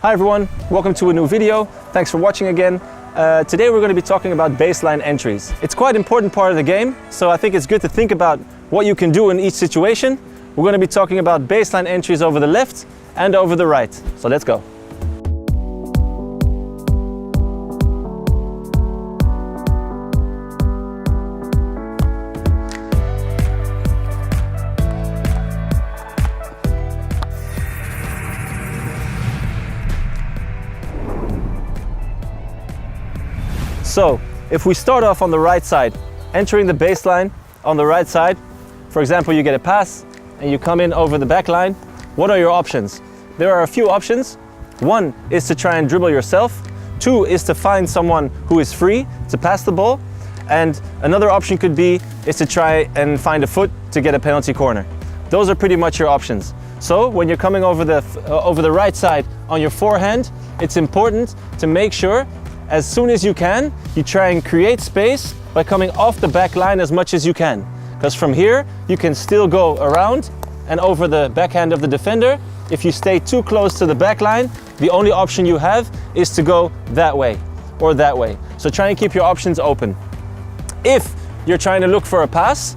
Hi everyone, welcome to a new video. Thanks for watching again. Today we're going to be talking about baseline entries. It's quite an important part of the game, so I think it's good to think about what you can do in each situation. We're going to be talking about baseline entries over the left and over the right. So let's go. So, if we start off on the right side, entering the baseline on the right side, for example, you get a pass and you come in over the back line, what are your options? There are a few options. One is to try and dribble yourself. Two is to find someone who is free to pass the ball. And another option could be is to try and find a foot to get a penalty corner. Those are pretty much your options. So when you're coming over the right side on your forehand, it's important to make sure as soon as you can, you try and create space by coming off the back line as much as you can. Because from here, you can still go around and over the backhand of the defender. If you stay too close to the back line, the only option you have is to go that way or that way. So try and keep your options open. If you're trying to look for a pass,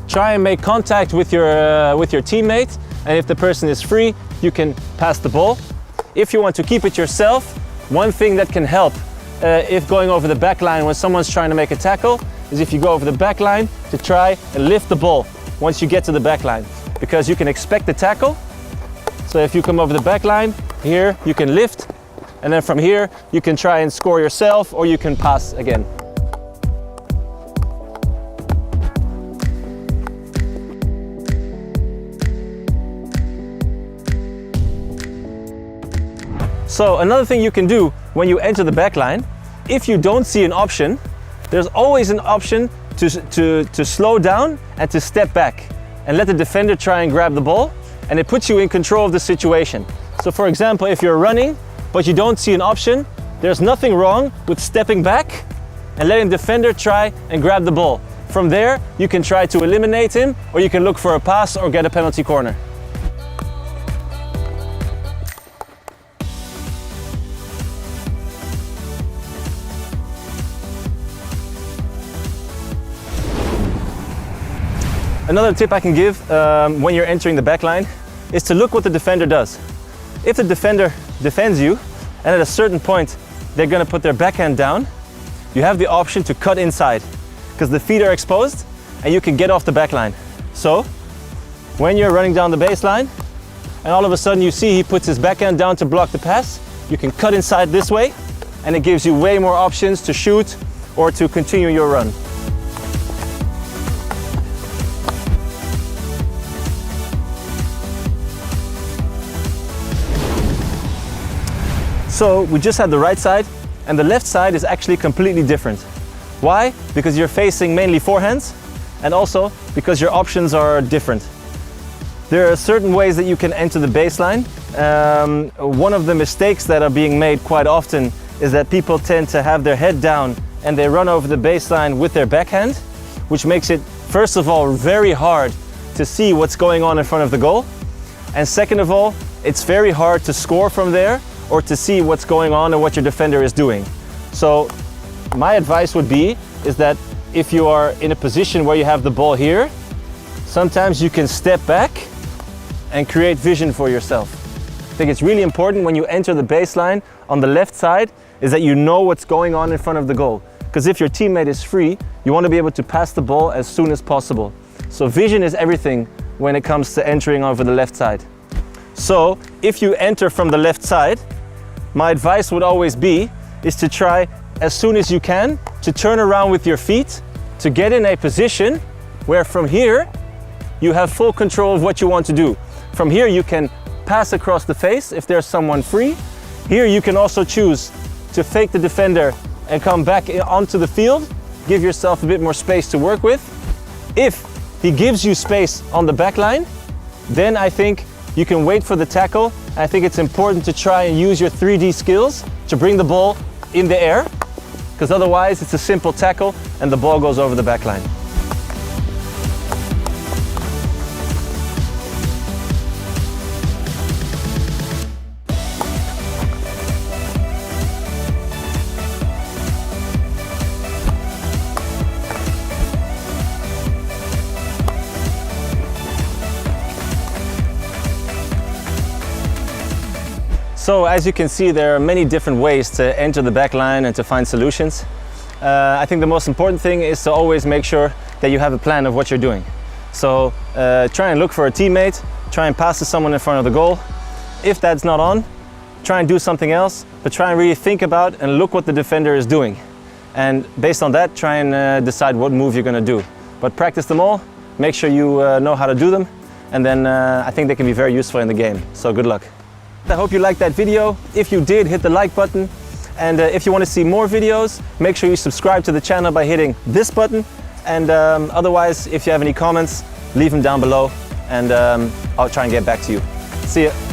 try and make contact with your teammate. And if the person is free, you can pass the ball. If you want to keep it yourself, one thing that can help if going over the back line when someone's trying to make a tackle is if you go over the back line to try and lift the ball once you get to the back line, because you can expect the tackle. So if you come over the back line here, you can lift, and then from here you can try and score yourself or you can pass again. So another thing you can do when you enter the back line, if you don't see an option, there's always an option to slow down and to step back and let the defender try and grab the ball, and it puts you in control of the situation. So for example, if you're running but you don't see an option, there's nothing wrong with stepping back and letting the defender try and grab the ball. From there, you can try to eliminate him, or you can look for a pass or get a penalty corner. Another tip I can give when you're entering the back line is to look what the defender does. If the defender defends you and at a certain point they're going to put their backhand down, you have the option to cut inside because the feet are exposed and you can get off the back line. So when you're running down the baseline and all of a sudden you see he puts his backhand down to block the pass, you can cut inside this way and it gives you way more options to shoot or to continue your run. So we just had the right side, and the left side is actually completely different. Why? Because you're facing mainly forehands, and also because your options are different. There are certain ways that you can enter the baseline. One of the mistakes that are being made quite often is that people tend to have their head down and they run over the baseline with their backhand, which makes it, first of all, very hard to see what's going on in front of the goal. And second of all, it's very hard to score from there or to see what's going on and what your defender is doing. So my advice would be is that if you are in a position where you have the ball here, sometimes you can step back and create vision for yourself. I think it's really important when you enter the baseline on the left side is that you know what's going on in front of the goal. Because if your teammate is free, you want to be able to pass the ball as soon as possible. So vision is everything when it comes to entering over the left side. So if you enter from the left side, my advice would always be is to try as soon as you can to turn around with your feet to get in a position where from here you have full control of what you want to do. From here you can pass across the face if there's someone free. Here you can also choose to fake the defender and come back onto the field, give yourself a bit more space to work with. If he gives you space on the back line, then I think you can wait for the tackle. I think it's important to try and use your 3D skills to bring the ball in the air, because otherwise it's a simple tackle and the ball goes over the back line. So as you can see, there are many different ways to enter the back line and to find solutions. I think the most important thing is to always make sure that you have a plan of what you're doing. So try and look for a teammate, try and pass to someone in front of the goal. If that's not on, try and do something else, but try and really think about and look what the defender is doing. And based on that, try and decide what move you're going to do. But practice them all, make sure you know how to do them, and then I think they can be very useful in the game. So good luck. I hope you liked that video. If you did, hit the like button. And if you want to see more videos, make sure you subscribe to the channel by hitting this button. And otherwise, if you have any comments, leave them down below and I'll try and get back to you. See ya.